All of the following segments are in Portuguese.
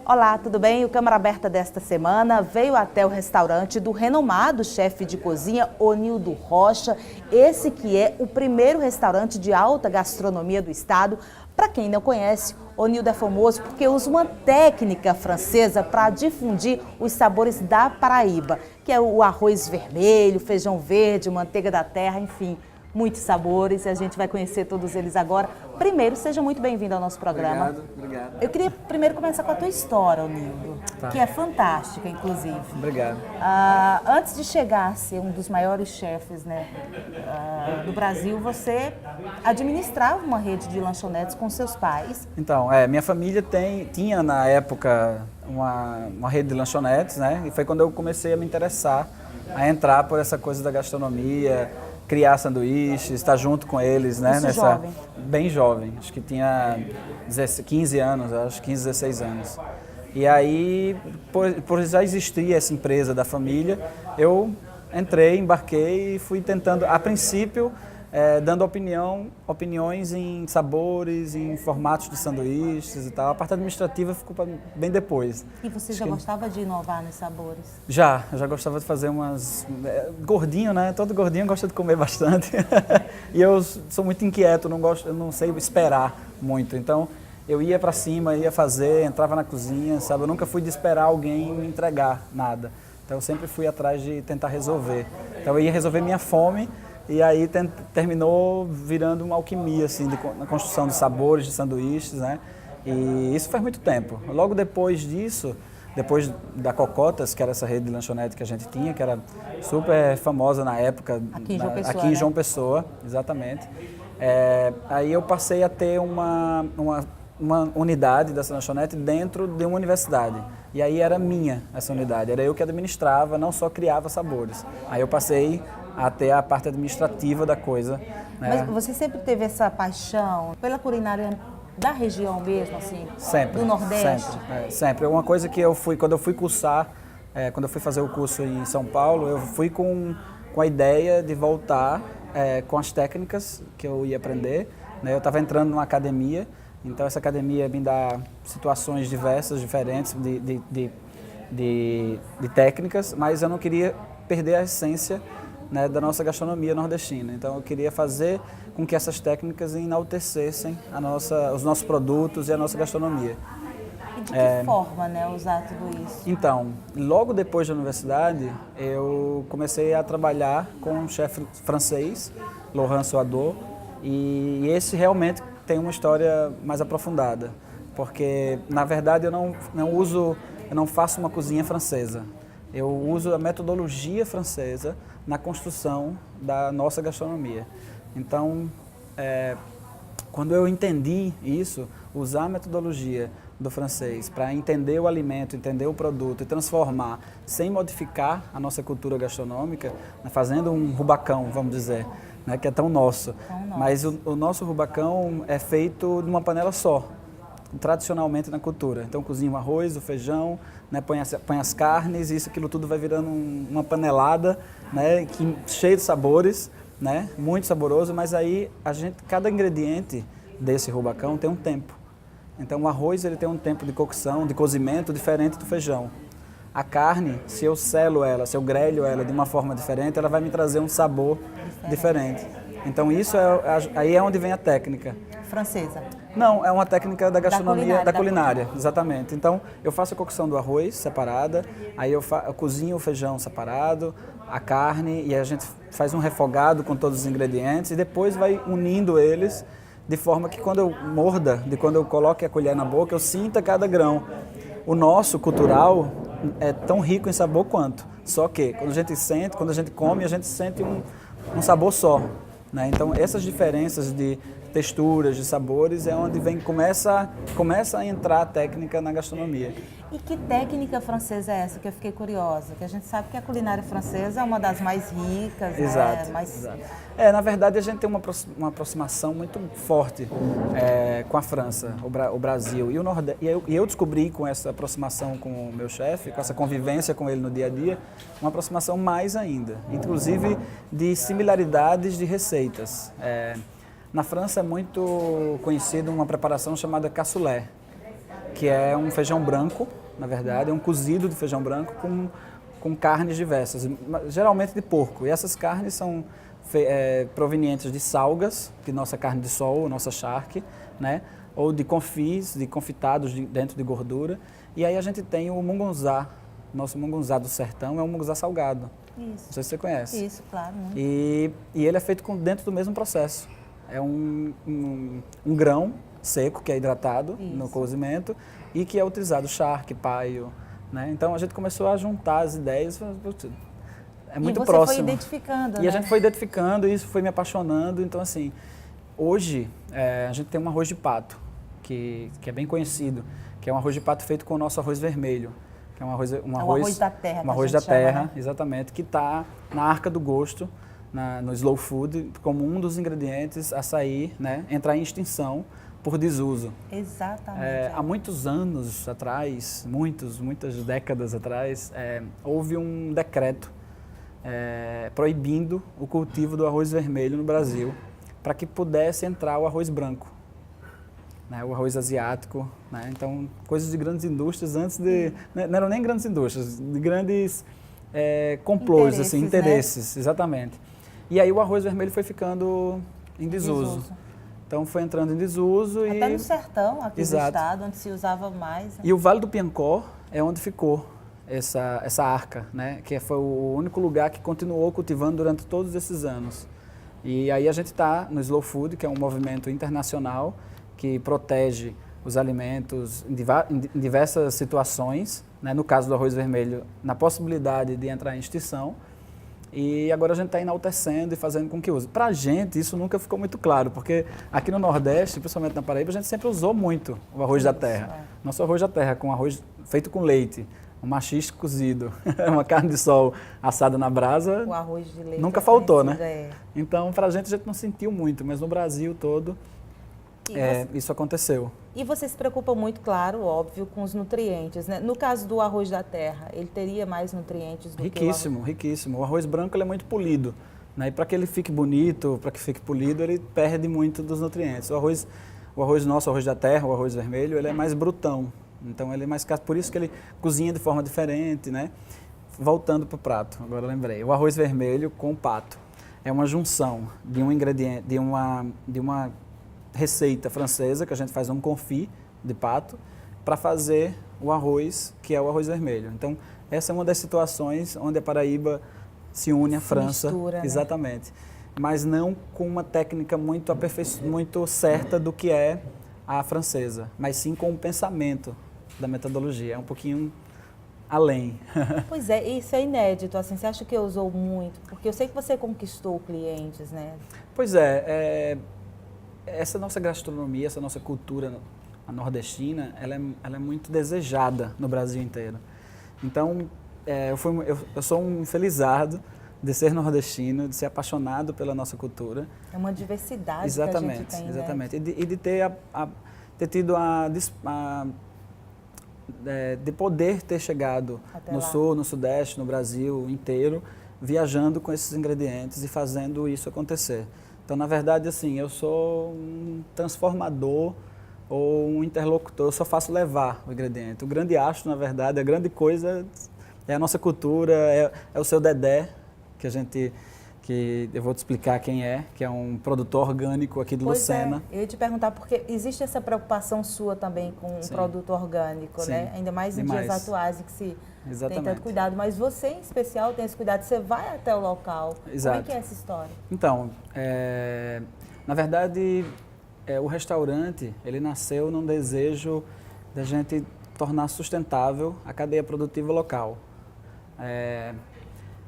Olá, tudo bem? O Câmara Aberta desta semana veio até o restaurante do renomado chefe de cozinha Onildo Rocha, esse que é o primeiro restaurante de alta gastronomia do estado. Para quem não conhece, Onildo é famoso porque usa uma técnica francesa para difundir os sabores da Paraíba, que é o arroz vermelho, feijão verde, manteiga da terra, enfim, muitos sabores, e a gente vai conhecer todos eles agora. Primeiro, seja muito bem-vindo ao nosso programa. Obrigado. Eu queria primeiro começar com a tua história, Onildo, que é fantástica, inclusive. Obrigado. Antes de chegar a ser um dos maiores chefes, né, do Brasil, você administrava uma rede de lanchonetes com seus pais. Então, minha família tinha na época uma rede de lanchonetes, né? E foi quando eu comecei a me interessar, a entrar por essa coisa da gastronomia, criar sanduíches, estar junto com eles, né? Isso jovem? Bem jovem, acho que tinha 15 anos, acho 15, 16 anos. E aí, por já existir essa empresa da família, eu entrei, embarquei e fui tentando, a princípio, dando opiniões em sabores, em formatos de sanduíches e tal. A parte administrativa ficou bem depois. E você já gostava de inovar nos sabores? Eu já gostava de fazer umas... Gordinho, né? Todo gordinho gosta de comer bastante. E eu sou muito inquieto, eu não sei esperar muito. Então, eu ia para cima, ia fazer, entrava na cozinha, sabe? Eu nunca fui de esperar alguém me entregar nada. Então, eu sempre fui atrás de tentar resolver. Então, eu ia resolver minha fome. E aí terminou virando uma alquimia, assim, na construção de sabores, de sanduíches, né? E isso faz muito tempo. Logo depois disso, depois da Cocotas, que era essa rede de lanchonete que a gente tinha, que era super famosa na época. Aqui em João Pessoa, exatamente. Aí eu passei a ter uma unidade dessa lanchonete dentro de uma universidade. E aí era minha essa unidade, era eu que administrava, não só criava sabores. Aí eu passei até a parte administrativa da coisa. Mas você sempre teve essa paixão pela culinária da região mesmo, assim? Sempre. Do Nordeste? Sempre. Uma coisa que quando eu fui cursar, quando eu fui fazer o curso em São Paulo, eu fui com a ideia de voltar com as técnicas que eu ia aprender, né? Eu estava entrando numa academia, então essa academia me dá situações diversas, diferentes de técnicas, mas eu não queria perder a essência, né, da nossa gastronomia nordestina. Então eu queria fazer com que essas técnicas enaltecessem os nossos produtos e a nossa gastronomia. E de que forma, né, usar tudo isso? Então, logo depois da universidade, eu comecei a trabalhar com um chefe francês, Laurent Soadot, e esse realmente tem uma história mais aprofundada, porque na verdade eu não faço uma cozinha francesa. Eu uso a metodologia francesa na construção da nossa gastronomia. Então, quando eu entendi isso, usar a metodologia do francês para entender o alimento, entender o produto e transformar, sem modificar a nossa cultura gastronômica, né, fazendo um rubacão, vamos dizer, né, que é tão nosso. Mas o nosso rubacão é feito numa panela só, tradicionalmente na cultura. Então cozinha o arroz, o feijão, né, põe as carnes e aquilo tudo vai virando uma panelada, né, cheio de sabores, né, muito saboroso, mas aí cada ingrediente desse rubacão tem um tempo. Então o arroz ele tem um tempo de cocção, de cozimento diferente do feijão. A carne, se eu selo ela, se eu grelho ela de uma forma diferente, ela vai me trazer um sabor diferente. Então isso aí é onde vem a técnica. Francesa? Não, é uma técnica da gastronomia, da culinária, exatamente. Então, eu faço a cocção do arroz separada, aí eu cozinho o feijão separado, a carne, e a gente faz um refogado com todos os ingredientes e depois vai unindo eles de forma que quando eu morda, quando eu coloque a colher na boca, eu sinta cada grão. O nosso cultural é tão rico em sabor quanto, só que quando a gente come, a gente sente um sabor só, né? Então, essas diferenças de texturas, de sabores, é onde começa a entrar a técnica na gastronomia. E que técnica francesa é essa? Que eu fiquei curiosa, que a gente sabe que a culinária francesa é uma das mais ricas, exato, né? Exato. Na verdade, a gente tem uma aproximação muito forte com a França, o Brasil e o Nordeste. E eu descobri com essa aproximação com o meu chefe, com essa convivência com ele no dia a dia, uma aproximação mais ainda, inclusive de similaridades de receitas. Na França é muito conhecida uma preparação chamada cassoulet. que é um feijão branco, na verdade, é um cozido de feijão branco com carnes diversas, geralmente de porco. E essas carnes são provenientes de salgas, de nossa carne de sol, nossa charque, né? Ou de confis, de confitados dentro de gordura. E aí a gente tem o mungunzá. Nosso mungunzá do sertão é um mungunzá salgado. Isso. Não sei se você conhece. Isso, claro. Muito. E ele é feito dentro do mesmo processo. É um grão seco que é hidratado no cozimento e que é utilizado charque, paio, né? Então a gente começou a juntar as ideias. É muito próximo. E você foi identificando, E a gente foi identificando, e isso foi me apaixonando. Então, assim, hoje a gente tem um arroz de pato, que é bem conhecido, que é um arroz de pato feito com o nosso arroz vermelho, que é um arroz da terra. Um arroz da terra, exatamente, que está na arca do gosto, no slow food, como um dos ingredientes a sair, né, entrar em extinção por desuso. Exatamente. Há muitos anos atrás, muitas décadas atrás, houve um decreto proibindo o cultivo do arroz vermelho no Brasil, para que pudesse entrar o arroz branco, né, o arroz asiático, né? Então, coisas de grandes indústrias antes de... Não eram nem grandes indústrias, de grandes complôs, interesses, né? Exatamente. E aí o arroz vermelho foi ficando em desuso. Então foi entrando em desuso. Até no sertão, aqui do estado, onde se usava mais. Né? E o Vale do Piancó é onde ficou essa arca, né? Que foi o único lugar que continuou cultivando durante todos esses anos. E aí a gente está no Slow Food, que é um movimento internacional que protege os alimentos em diversas situações, né? No caso do arroz vermelho, na possibilidade de entrar em extinção. E agora a gente está enaltecendo e fazendo com que use. Para a gente, isso nunca ficou muito claro, porque aqui no Nordeste, principalmente na Paraíba, a gente sempre usou muito o arroz da terra. Nosso arroz da terra, com arroz feito com leite, um maxixe cozido, uma carne de sol assada na brasa, o arroz de leite nunca faltou, né? Então, para a gente não sentiu muito, mas no Brasil todo isso aconteceu. E você se preocupa muito, claro, óbvio, com os nutrientes, né? No caso do arroz da terra, ele teria mais nutrientes do que o arroz? Riquíssimo. O arroz branco ele é muito polido, né? E para que ele fique bonito, para que fique polido, ele perde muito dos nutrientes. O arroz nosso, o arroz da terra, o arroz vermelho, ele é mais brutão. Então ele é mais... Por isso que ele cozinha de forma diferente, né? Voltando para o prato, agora eu lembrei. O arroz vermelho com o pato é uma junção de um ingrediente, de uma receita francesa, que a gente faz um confit de pato, para fazer o arroz, que é o arroz vermelho. Então, essa é uma das situações onde a Paraíba se une à França. Mistura, exatamente. Né? Mas não com uma técnica muito certa do que é a francesa, mas sim com o pensamento da metodologia. É um pouquinho além. Pois é, isso é inédito, assim, você acha que usou muito? Porque eu sei que você conquistou clientes, né? Pois é, essa nossa gastronomia, essa nossa cultura nordestina, ela é muito desejada no Brasil inteiro. Então, eu sou um felizardo de ser nordestino, de ser apaixonado pela nossa cultura. É uma diversidade exatamente, que a gente tem, exatamente. Né? E de ter tido de poder ter chegado no Sul, no Sudeste, no Brasil inteiro, viajando com esses ingredientes e fazendo isso acontecer. Então, na verdade, assim, eu sou um transformador ou um interlocutor, eu só faço levar o ingrediente. O grande astro, na verdade, a grande coisa é a nossa cultura, é o seu Dedé, que eu vou te explicar quem é, que é um produtor orgânico aqui de Lucena. Eu ia te perguntar, porque existe essa preocupação sua também com um produto orgânico, né? Ainda mais em dias atuais, em que se tem tanto cuidado. Mas você, em especial, tem esse cuidado, você vai até o local. Exato. Como é que é essa história? Então, na verdade, o restaurante, ele nasceu num desejo da gente tornar sustentável a cadeia produtiva local.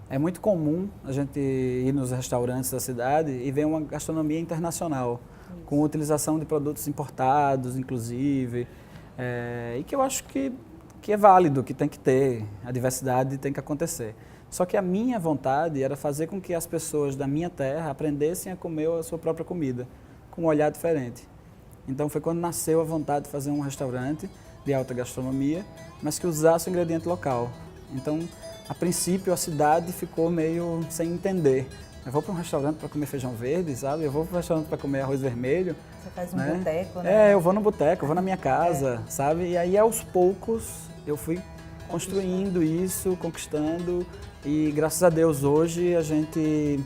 É muito comum a gente ir nos restaurantes da cidade e ver uma gastronomia internacional, com utilização de produtos importados, inclusive, e que eu acho que é válido, que tem que ter, a diversidade tem que acontecer. Só que a minha vontade era fazer com que as pessoas da minha terra aprendessem a comer a sua própria comida, com um olhar diferente. Então foi quando nasceu a vontade de fazer um restaurante de alta gastronomia, mas que usasse o ingrediente local. Então, a princípio, a cidade ficou meio sem entender Eu vou para um restaurante para comer feijão verde, sabe? Eu vou para um restaurante para comer arroz vermelho. Você faz um boteco, né? Eu vou no boteco, eu vou na minha casa, sabe? E aí, aos poucos, eu fui construindo isso, conquistando. E, graças a Deus, hoje a gente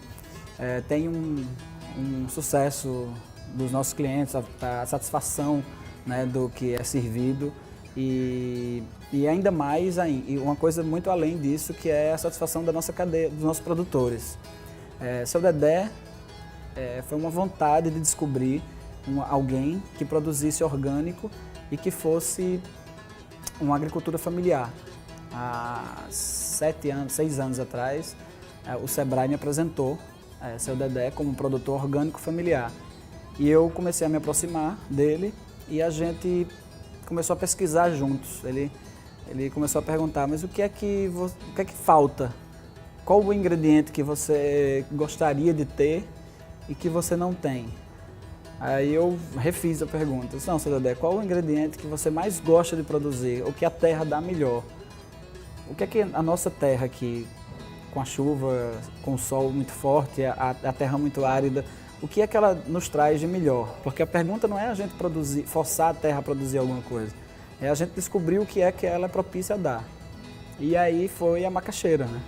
tem um sucesso dos nossos clientes, a satisfação, né, do que é servido. E ainda mais, e uma coisa muito além disso, que é a satisfação da nossa cadeia, dos nossos produtores. Seu Dedé foi uma vontade de descobrir alguém que produzisse orgânico e que fosse uma agricultura familiar. Há 6 anos atrás, o Sebrae me apresentou Seu Dedé como um produtor orgânico familiar. E eu comecei a me aproximar dele e a gente começou a pesquisar juntos. Ele começou a perguntar, mas o que é que falta? Qual o ingrediente que você gostaria de ter e que você não tem? Aí eu refiz a pergunta. Não, Seu Dedé, qual o ingrediente que você mais gosta de produzir? O que a terra dá melhor? O que é que a nossa terra aqui, com a chuva, com o sol muito forte, a terra muito árida, o que é que ela nos traz de melhor? Porque a pergunta não é a gente forçar a terra a produzir alguma coisa. É a gente descobrir o que é que ela é propícia a dar. E aí foi a macaxeira, né?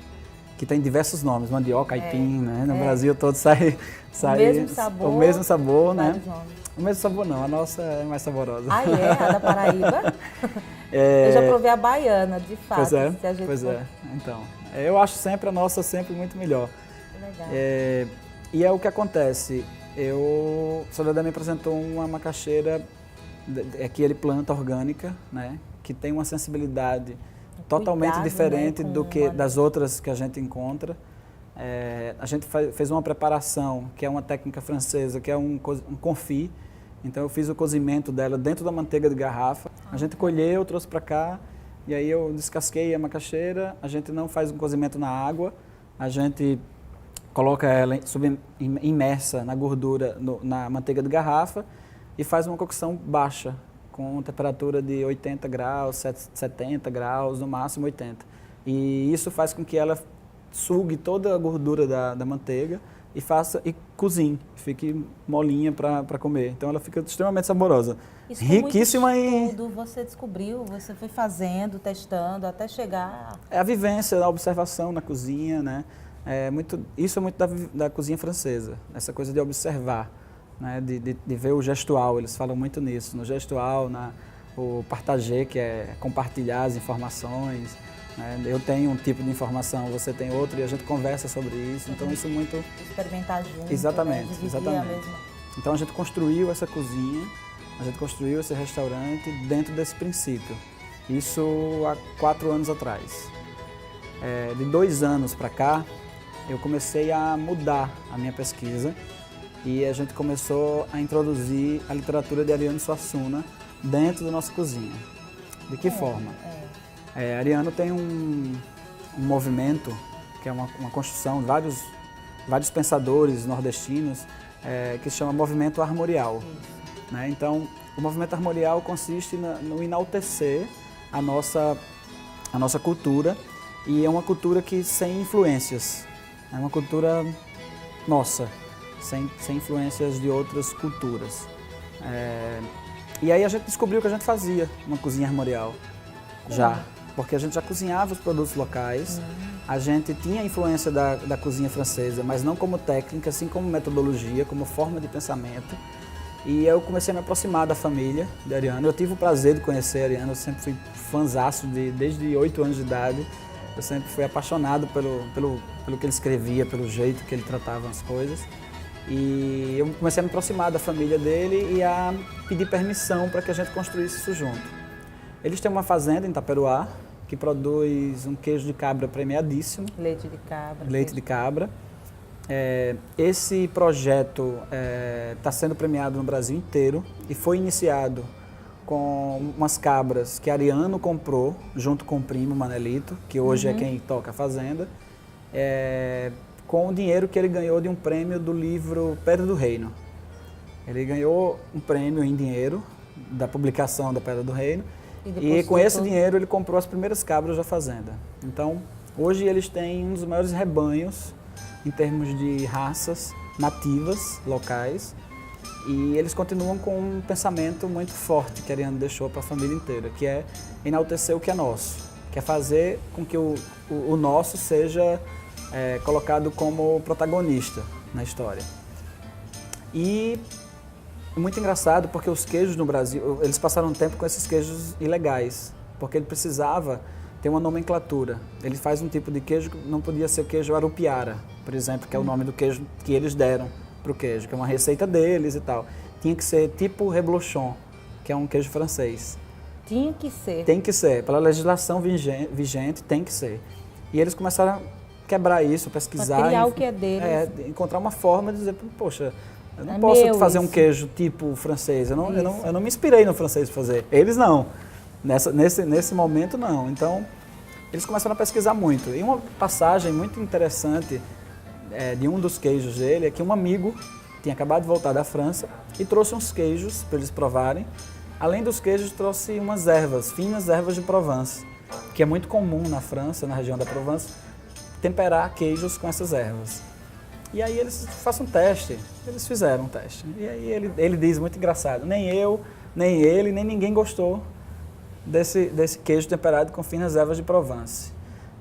Que tem diversos nomes, mandioca, aipim, né? No Brasil todo sai o mesmo sabor, né? O mesmo sabor não, a nossa é mais saborosa. Ah, a da Paraíba? Eu já provei a baiana, de fato. Pois é. Então, eu acho sempre a nossa sempre muito melhor. Legal. E é o que acontece, o Seu Dedé me apresentou uma macaxeira que ele planta orgânica, né? Que tem uma sensibilidade totalmente diferente, né, das outras que a gente encontra. A gente fez uma preparação, que é uma técnica francesa, que é um confit. Então eu fiz o cozimento dela dentro da manteiga de garrafa. A gente colheu, trouxe para cá, e aí eu descasquei a macaxeira. A gente não faz um cozimento na água, a gente coloca ela imersa na gordura, na manteiga de garrafa, e faz uma cocção baixa, com temperatura de 80 graus, 70 graus, no máximo 80. E isso faz com que ela sugue toda a gordura da manteiga e cozinhe, fique molinha para comer. Então ela fica extremamente saborosa. Isso riquíssima em tudo você descobriu, você foi fazendo, testando, até chegar... É a vivência, a observação na cozinha, né? Isso é muito da cozinha francesa, essa coisa de observar. Né, de ver o gestual, eles falam muito nisso, no gestual, o partager, que é compartilhar as informações, né, eu tenho um tipo de informação, você tem outro e a gente conversa sobre isso, então isso muito... Experimentar junto, exatamente, né, exatamente. Então a gente construiu essa cozinha, a gente construiu esse restaurante dentro desse princípio, isso há 4 anos atrás. De 2 anos para cá, eu comecei a mudar a minha pesquisa, e a gente começou a introduzir a literatura de Ariano Suassuna dentro da nossa cozinha. De que forma? Ariano tem um movimento, que é uma construção de vários pensadores nordestinos, que se chama movimento armorial. Né? Então, o movimento armorial consiste no enaltecer a nossa cultura, e é uma cultura que sem influências, é uma cultura nossa. Sem influências de outras culturas. E aí a gente descobriu que a gente fazia uma cozinha armorial, porque a gente já cozinhava os produtos locais, a gente tinha a influência da cozinha francesa, mas não como técnica, assim como metodologia, como forma de pensamento. E eu comecei a me aproximar da família de Ariano. Eu tive o prazer de conhecer Ariano, eu sempre fui fãzaço desde 8 anos de idade. Eu sempre fui apaixonado pelo que ele escrevia, pelo jeito que ele tratava as coisas. E eu comecei a me aproximar da família dele e a pedir permissão para que a gente construísse isso junto. Eles têm uma fazenda em Taperoá, que produz um queijo de cabra premiadíssimo. Leite de cabra. Leite de cabra. Esse projeto está sendo premiado no Brasil inteiro e foi iniciado com umas cabras que Ariano comprou, junto com o primo Manelito, que hoje é quem toca a fazenda, com o dinheiro que ele ganhou de um prêmio do livro Pedra do Reino. Ele ganhou um prêmio em dinheiro da publicação da Pedra do Reino e com esse dinheiro ele comprou as primeiras cabras da fazenda. Então, hoje eles têm um dos maiores rebanhos em termos de raças nativas, locais, e eles continuam com um pensamento muito forte que a Ariane deixou para a família inteira, que é enaltecer o que é nosso, que é fazer com que o nosso seja colocado como protagonista na história. E é muito engraçado porque os queijos no Brasil, eles passaram um tempo com esses queijos ilegais, porque ele precisava ter uma nomenclatura. Ele faz um tipo de queijo que não podia ser o queijo Arupiara, por exemplo, que é o nome do queijo que eles deram para o queijo, que é uma receita deles e tal. Tinha que ser tipo Reblochon, que é um queijo francês. Tinha que ser. Tem que ser, pela legislação vigente, tem que ser. E eles começaram a quebrar isso, pesquisar. Pra criar o que é deles. Encontrar uma forma de dizer, poxa, eu não posso fazer um queijo tipo francês, eu não me inspirei no francês para fazer. Eles não, nesse momento não. Então, eles começaram a pesquisar muito. E uma passagem muito interessante de um dos queijos dele é que um amigo tinha acabado de voltar da França e trouxe uns queijos para eles provarem. Além dos queijos, trouxe umas ervas, finas ervas de Provence, que é muito comum na França, na região da Provence, temperar queijos com essas ervas. E aí eles façam um teste, eles fizeram um teste. E aí ele diz, muito engraçado, nem eu, nem ele, nem ninguém gostou desse queijo temperado com finas ervas de Provence.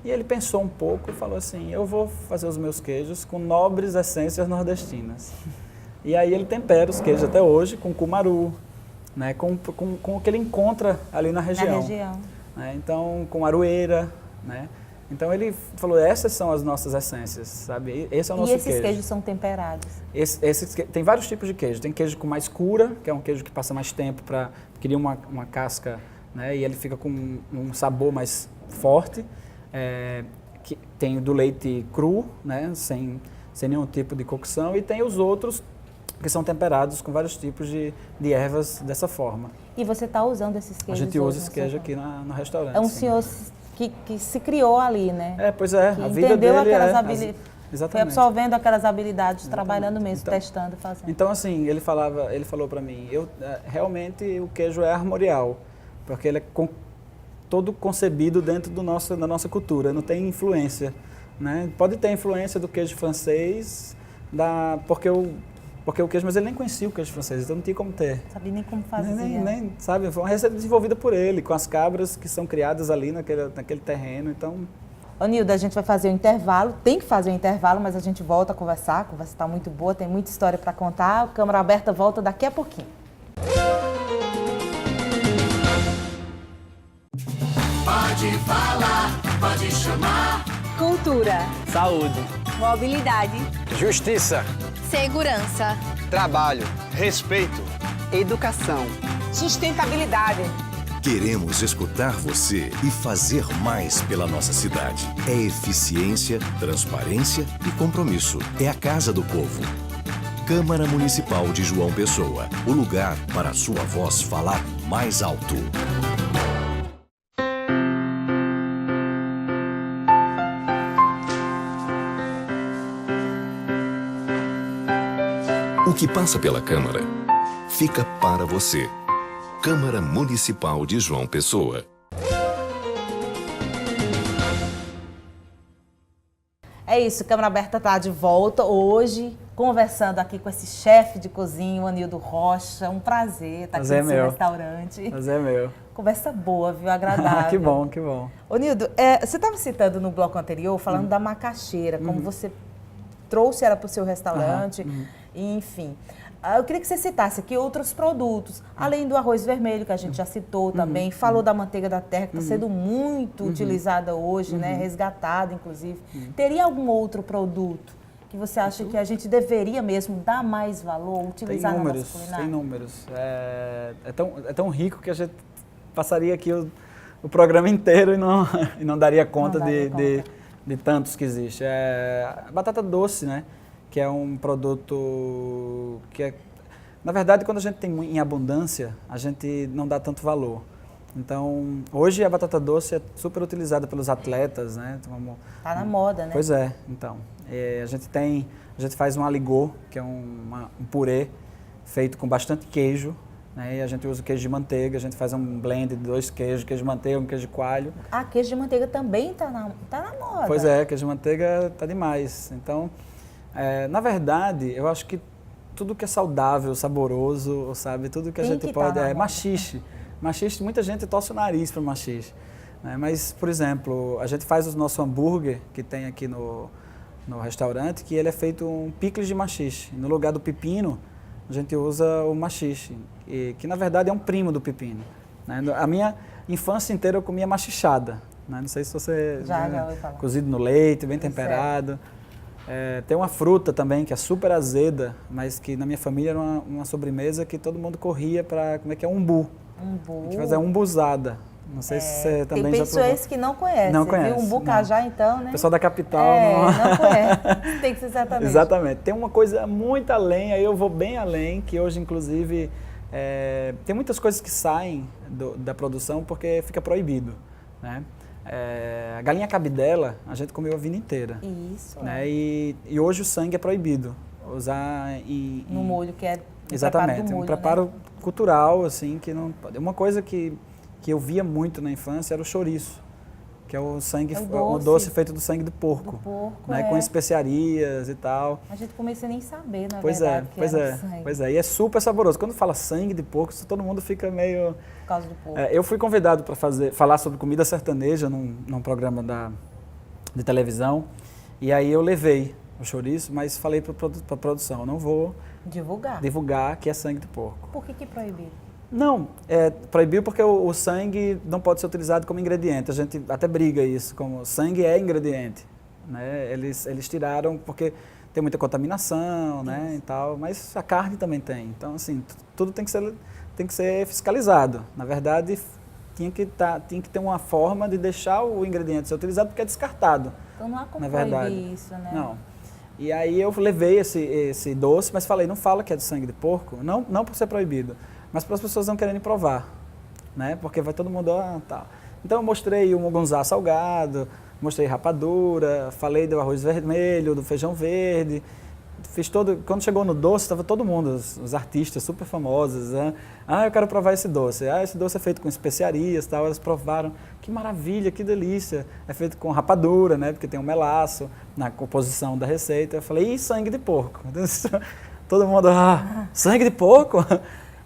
E ele pensou um pouco e falou assim, eu vou fazer os meus queijos com nobres essências nordestinas. E aí ele tempera os queijos até hoje com cumaru, né, com o que ele encontra ali na região. Né, então, com aroeira, né? Então ele falou, essas são as nossas essências, sabe? Esse é o nosso queijo. E esses queijos são temperados? Tem vários tipos de queijo. Tem queijo com mais cura, que é um queijo que passa mais tempo para criar uma casca, né? E ele fica com um sabor mais forte. Que tem o do leite cru, né? Sem nenhum tipo de cocção. E tem os outros que são temperados com vários tipos de ervas dessa forma. E você está usando esses queijos? A gente usa esse queijo aqui no restaurante. É um senhor que se criou ali, né? Pois é. Que a vida entendeu dele aquelas habilidades. Exatamente. Foi absorvendo aquelas habilidades, exatamente. Trabalhando mesmo, então, testando, fazendo. Então, assim, ele falou para mim, realmente o queijo é armorial, porque ele é todo concebido dentro da nossa cultura, não tem influência, né? Pode ter influência do queijo francês, porque o queijo, mas ele nem conhecia o queijo francês, então não tinha como ter. Sabia nem como fazer. Nem sabe, foi uma receita desenvolvida por ele, com as cabras que são criadas ali naquele terreno, então... Ô Nilda, a gente vai fazer um intervalo, tem que fazer um intervalo, mas a gente volta a conversa está muito boa, tem muita história para contar, a Câmara Aberta volta daqui a pouquinho. Pode falar, pode chamar. Cultura, saúde, mobilidade, justiça, segurança, trabalho, respeito, educação, sustentabilidade. Queremos escutar você e fazer mais pela nossa cidade. É eficiência, transparência e compromisso. É a Casa do Povo. Câmara Municipal de João Pessoa. O lugar para a sua voz falar mais alto. O que passa pela Câmara fica para você. Câmara Municipal de João Pessoa. É isso, Câmara Aberta está de volta hoje, conversando aqui com esse chefe de cozinha, o Anildo Rocha. Um prazer estar aqui no seu restaurante. Prazer é meu. Conversa boa, viu? Agradável. Que bom, que bom. Ô Nildo, você estava citando no bloco anterior, falando da macaxeira, como você trouxe ela para o seu restaurante, enfim. Eu queria que você citasse aqui outros produtos, além do arroz vermelho, que a gente já citou também, falou da manteiga da terra, que está sendo muito utilizada hoje, né? Resgatada, inclusive. Teria algum outro produto que você acha que a gente deveria mesmo dar mais valor, utilizar na nossa culinária? Tem números. É tão rico que a gente passaria aqui o programa inteiro e não daria conta de tantos que existem. A batata doce, né? Que é um produto que na verdade, quando a gente tem em abundância, a gente não dá tanto valor. Então, hoje a batata doce é super utilizada pelos atletas, né? Tá na moda, né? Pois é, então. A gente faz um aligot, que é um purê feito com bastante queijo, né? E a gente usa queijo de manteiga, a gente faz um blend de 2 queijos, queijo de manteiga, um queijo de coalho. Ah, queijo de manteiga também tá na moda. Pois é, queijo de manteiga tá demais. Então, Na verdade, eu acho que tudo que é saudável, saboroso, sabe? Tudo que a Tem gente que pode... tá na moda. Maxixe. Maxixe, muita gente torce o nariz para maxixe. Né? Mas, por exemplo, a gente faz o nosso hambúrguer, que tem aqui no restaurante, que ele é feito um picles de maxixe. No lugar do pepino, a gente usa o maxixe, que na verdade é um primo do pepino. Né? A minha infância inteira eu comia maxichada. Né? Não sei se você... Já ouvi falar. Cozido no leite, bem temperado. Tem uma fruta também que é super azeda, mas que na minha família era uma sobremesa que todo mundo corria para... Como é que é? Umbu. A gente faz a umbuzada. Não sei se você também tem já provou. pessoas que não conhecem, Não conhece, viu? Um bucajá, então, né? O pessoal da capital não conhece. Tem que ser sertanejo. Exatamente. Tem uma coisa muito além, aí eu vou bem além, que hoje, inclusive, tem muitas coisas que saem da produção porque fica proibido, né? A galinha cabidela, a gente comeu a vida inteira. Isso. Né? E hoje o sangue é proibido usar No molho, que é exatamente, preparo do molho, um preparo né? cultural, assim, que não... Uma coisa que eu via muito na infância era o chouriço, que é o sangue, o doce feito do sangue do porco. Né? Com especiarias e tal. A gente começa a nem saber, na Pois verdade, que era sangue. Pois é, e é super saboroso. Quando fala sangue de porco, todo mundo fica meio... Por causa do porco. Eu fui convidado para falar sobre comida sertaneja num programa de televisão, e aí eu levei o chouriço, mas falei para a produção, eu não vou divulgar que é sangue de porco. Por que proibiu? Não, proibiu porque o sangue não pode ser utilizado como ingrediente. A gente até briga isso, como sangue é ingrediente. Né? Eles tiraram porque tem muita contaminação, né, e tal, mas a carne também tem. Então, assim, tudo tem que ser fiscalizado. Na verdade, tinha que ter uma forma de deixar o ingrediente ser utilizado porque é descartado. Então não há como na verdade. proibir isso, né? Não. E aí eu levei esse doce, mas falei, não fala que é de sangue de porco, não por ser proibido, mas para as pessoas não quererem provar, né? Porque vai todo mundo, tal. Então eu mostrei o mugunzá salgado, mostrei rapadura, falei do arroz vermelho, do feijão verde, fiz todo... Quando chegou no doce, estava todo mundo, os artistas super famosos, né? Eu quero provar esse doce. Esse doce é feito com especiarias, tal. Elas provaram, que maravilha, que delícia. É feito com rapadura, né? Porque tem um melaço na composição da receita. Eu falei, e sangue de porco? Todo mundo, sangue de porco?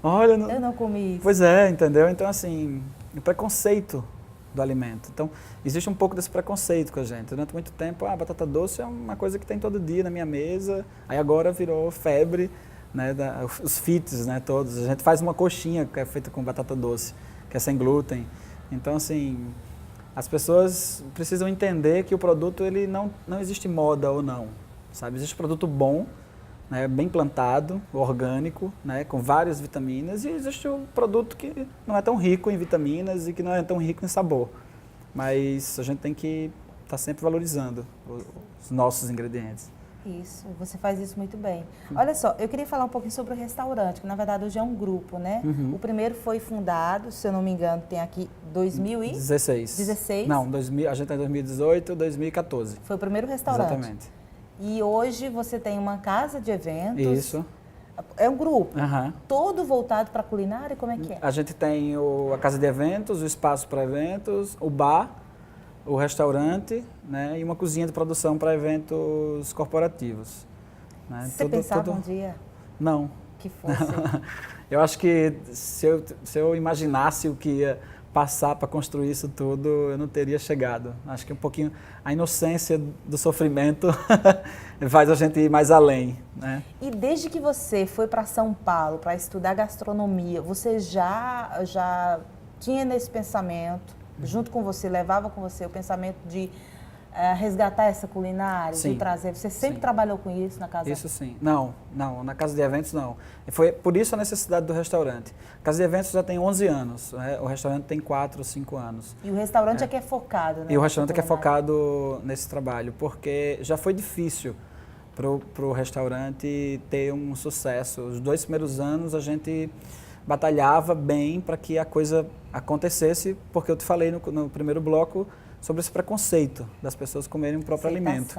Olha, eu não comi isso. Pois é, entendeu? Então, assim, o preconceito do alimento. Então, existe um pouco desse preconceito com a gente. Durante muito tempo, batata doce é uma coisa que tem todo dia na minha mesa. Aí agora virou febre, né? Os fits, né? Todos. A gente faz uma coxinha que é feita com batata doce, que é sem glúten. Então, assim, as pessoas precisam entender que o produto, ele não existe moda ou não, sabe? Existe produto bom, né, bem plantado, orgânico, né, com várias vitaminas, e existe um produto que não é tão rico em vitaminas e que não é tão rico em sabor. Mas a gente tem que estar sempre valorizando os nossos ingredientes. Isso, você faz isso muito bem. Olha só, eu queria falar um pouquinho sobre o restaurante, que na verdade hoje é um grupo, né? Uhum. O primeiro foi fundado, se eu não me engano, tem aqui 2016. 16. Não, a gente está em 2018, 2014. Foi o primeiro restaurante. Exatamente. E hoje você tem uma casa de eventos. Isso. É um grupo, Uhum. todo voltado para a culinária, como é que é? A gente tem a casa de eventos, o espaço para eventos, o bar, o restaurante, né, e uma cozinha de produção para eventos corporativos. Né? Você pensava um dia Não. que fosse? Eu acho que se eu imaginasse o que ia passar para construir isso tudo, eu não teria chegado. Acho que um pouquinho a inocência do sofrimento faz a gente ir mais além, né? E desde que você foi para São Paulo para estudar gastronomia, você já tinha nesse pensamento, junto com você, levava com você o pensamento de resgatar essa culinária, Sim. de trazer? Você sempre trabalhou com isso na casa? Isso sim. Não, na casa de eventos não. Foi por isso a necessidade do restaurante. A casa de eventos já tem 11 anos, né? O restaurante tem 4 ou 5 anos. E o restaurante é que é focado, né? E o restaurante é que é focado nesse trabalho, porque já foi difícil para o restaurante ter um sucesso. Os 2 primeiros anos a gente batalhava bem para que a coisa acontecesse, porque eu te falei no primeiro bloco sobre esse preconceito das pessoas comerem o próprio alimento.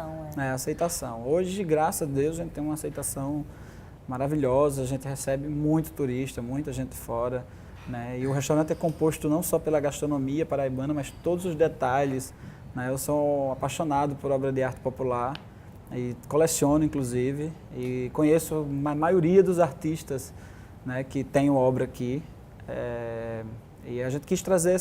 Aceitação. Hoje, graças a Deus, a gente tem uma aceitação maravilhosa, a gente recebe muito turista, muita gente fora, né? E o restaurante é composto não só pela gastronomia paraibana, mas todos os detalhes, né? Eu sou apaixonado por obra de arte popular, e coleciono, inclusive, e conheço a maioria dos artistas, né, que tem obra aqui. E a gente quis trazer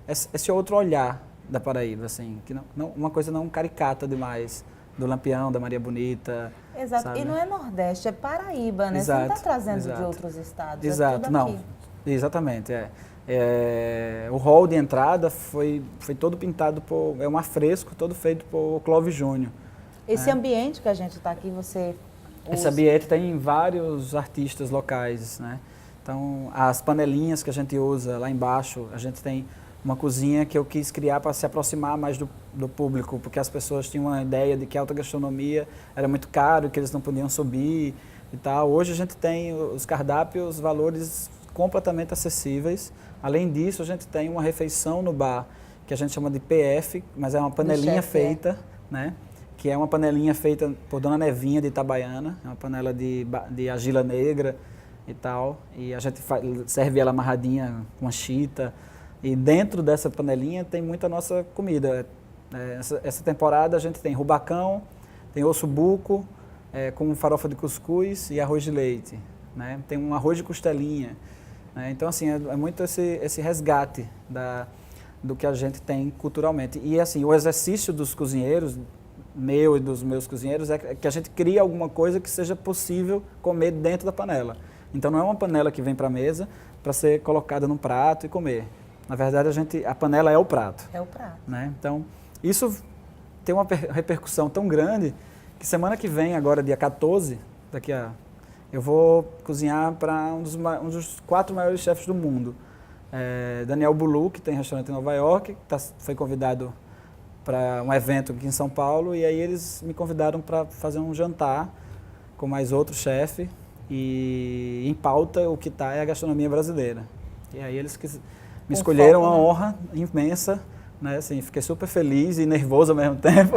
esse outro olhar da Paraíba, assim, que uma coisa não caricata demais, do Lampião, da Maria Bonita. Exato, sabe? e não é Nordeste, é Paraíba, né? Exato, Você não está trazendo exato. de outros estados, Exato, é tudo não, aqui. exatamente, o hall de entrada foi todo pintado é um afresco todo feito por Clóvis Júnior. Esse ambiente que a gente está aqui, você Esse usa. ambiente tem vários artistas locais, né? Então, as panelinhas que a gente usa lá embaixo, a gente tem uma cozinha que eu quis criar para se aproximar mais do público, porque as pessoas tinham uma ideia de que a alta gastronomia era muito caro, que eles não podiam subir e tal. Hoje a gente tem os cardápios, valores completamente acessíveis. Além disso, a gente tem uma refeição no bar, que a gente chama de PF, mas é uma panelinha chefe, feita, né? Que é uma panelinha feita por Dona Nevinha de Itabaiana, é uma panela de argila negra e tal, e a gente serve ela amarradinha com uma chita, e dentro dessa panelinha tem muita nossa comida. Essa temporada a gente tem rubacão, tem osso buco, com farofa de cuscuz e arroz de leite, né? Tem um arroz de costelinha, né? Então, assim, é muito esse resgate do que a gente tem culturalmente. E, assim, o exercício dos cozinheiros, meu e dos meus cozinheiros, é que a gente cria alguma coisa que seja possível comer dentro da panela. Então, não é uma panela que vem para a mesa para ser colocada num prato e comer. Na verdade, a panela é o prato. É o prato. Né? Então, isso tem uma repercussão tão grande que semana que vem, agora dia 14, eu vou cozinhar para um dos 4 maiores chefes do mundo. Daniel Boulou, que tem restaurante em Nova York, foi convidado para um evento aqui em São Paulo, e aí eles me convidaram para fazer um jantar com mais outro chefe, e em pauta o que está é a gastronomia brasileira. E aí eles me escolheram, uma honra imensa, né? Assim, fiquei super feliz e nervoso ao mesmo tempo.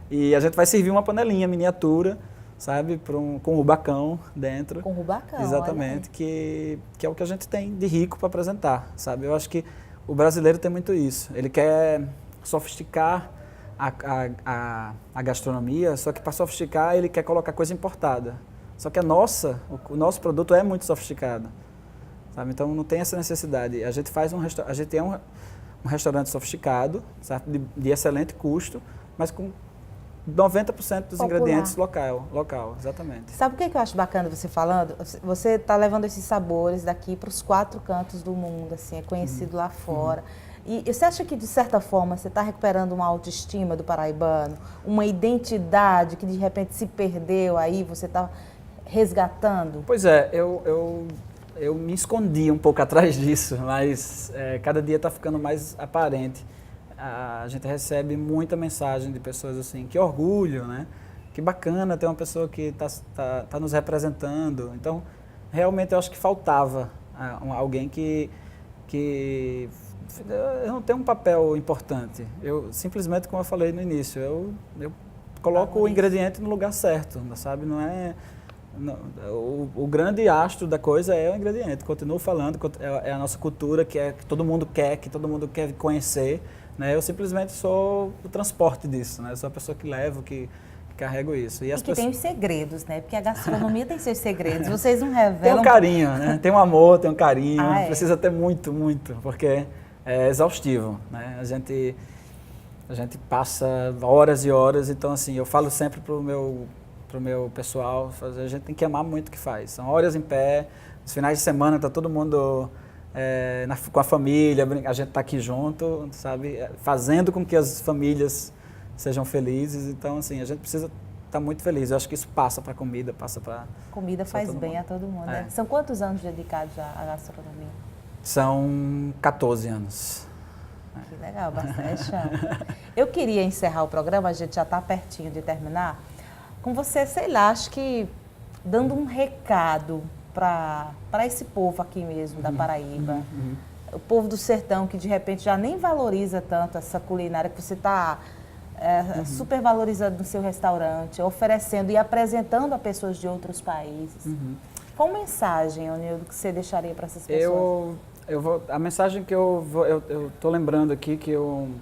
E a gente vai servir uma panelinha miniatura, sabe, com rubacão dentro. Com rubacão, exatamente, que é o que a gente tem de rico para apresentar, sabe? Eu acho que o brasileiro tem muito isso. Ele quer sofisticar a gastronomia, só que para sofisticar ele quer colocar coisa importada. Só que o nosso produto é muito sofisticado, sabe? Então não tem essa necessidade. A gente é um restaurante sofisticado, sabe? De excelente custo, mas com 90% dos ingredientes local, exatamente. Sabe o que eu acho bacana você falando? Você está levando esses sabores daqui para os 4 cantos do mundo, assim, é conhecido lá fora. E você acha que, de certa forma, você está recuperando uma autoestima do paraibano, uma identidade que, de repente, se perdeu aí, você está resgatando? Pois é, eu me escondi um pouco atrás disso, mas cada dia está ficando mais aparente. A gente recebe muita mensagem de pessoas assim, que orgulho, né? Que bacana ter uma pessoa que tá nos representando. Então, realmente eu acho que faltava alguém que eu não tenho um papel importante. Eu simplesmente, como eu falei no início, eu coloco o ingrediente no lugar certo, sabe? Não é o grande astro da coisa é o ingrediente. Continuo falando, é a nossa cultura que todo mundo quer conhecer. Né? Eu simplesmente sou o transporte disso, né? Eu sou a pessoa que levo, que carrego isso. E que tem os segredos, né? Porque a gastronomia tem seus segredos, vocês não revelam. Tem um carinho, né? Tem um amor, tem um carinho, precisa ter muito, muito, porque é exaustivo, né? A gente passa horas e horas, então assim, eu falo sempre pro meu pessoal, a gente tem que amar muito o que faz. São horas em pé, nos finais de semana tá todo mundo com a família, a gente está aqui junto, sabe, fazendo com que as famílias sejam felizes. Então, assim, a gente precisa estar muito feliz. Eu acho que isso passa para a comida, passa para... Comida faz bem a todo mundo, né? São quantos anos dedicados à gastronomia? São 14 anos. Que legal, bastante chão. Eu queria encerrar o programa, a gente já está pertinho de terminar, com você, sei lá, acho que dando um recado para esse povo aqui mesmo, da Paraíba, o povo do sertão, que de repente já nem valoriza tanto essa culinária que você está super valorizando no seu restaurante, oferecendo e apresentando a pessoas de outros países. Qual mensagem, Onildo, que você deixaria para essas pessoas? A mensagem que eu estou lembrando aqui,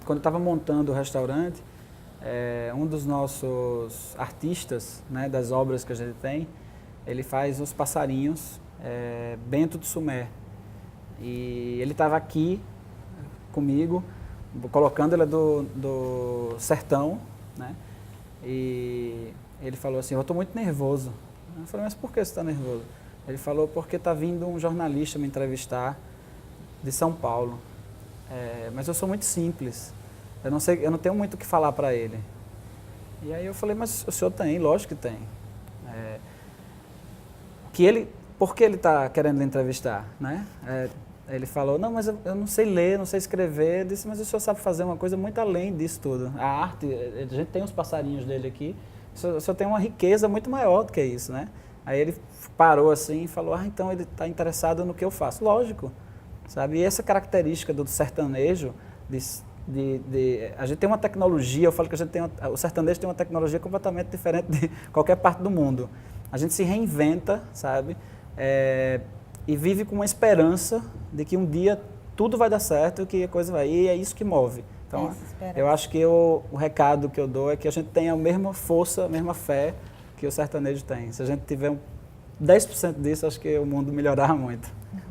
quando eu estava montando o restaurante, um dos nossos artistas, né, das obras que a gente tem, ele faz os passarinhos, Bento de Sumé. E ele estava aqui comigo, colocando, ele é do sertão, né? E ele falou assim, eu estou muito nervoso. Eu falei, mas por que você está nervoso? Ele falou, porque está vindo um jornalista me entrevistar de São Paulo. Mas eu sou muito simples. Eu não tenho muito o que falar para ele. E aí eu falei, mas o senhor tem, lógico que tem. Por que ele está querendo lhe entrevistar, né? Ele falou, não, mas eu não sei ler, não sei escrever. Eu disse, mas o senhor sabe fazer uma coisa muito além disso tudo. A arte, a gente tem os passarinhos dele aqui, o senhor tem uma riqueza muito maior do que isso, né? Aí ele parou assim e falou, então ele está interessado no que eu faço. Lógico, sabe? E essa característica do sertanejo, a gente tem uma tecnologia, eu falo que o sertanejo tem uma tecnologia completamente diferente de qualquer parte do mundo. A gente se reinventa, sabe? E vive com uma esperança de que um dia tudo vai dar certo, que a coisa vai. E é isso que move. Então, eu acho que o recado que eu dou é que a gente tenha a mesma força, a mesma fé que o sertanejo tem. Se a gente tiver 10% disso, acho que o mundo melhorará muito.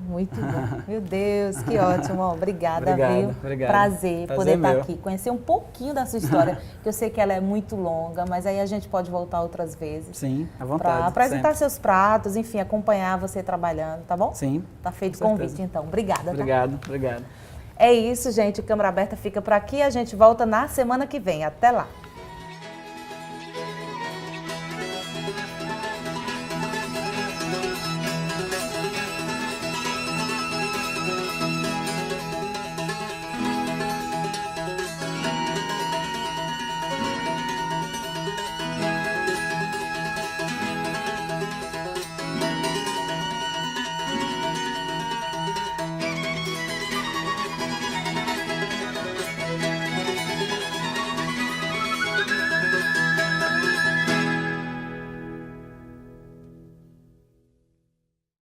Muito bom. Meu Deus, que ótimo. Obrigada, viu? Obrigado. Prazer poder estar meu. aqui, conhecer um pouquinho da sua história, que eu sei que ela é muito longa, mas aí a gente pode voltar outras vezes. Sim, à vontade. Para apresentar sempre. seus pratos, enfim, acompanhar você trabalhando, tá bom? Sim. Tá feito o com convite, certeza. então. Obrigada. Obrigado, tá? obrigado. É isso, gente. Câmara Aberta fica por aqui. A gente volta na semana que vem. Até lá.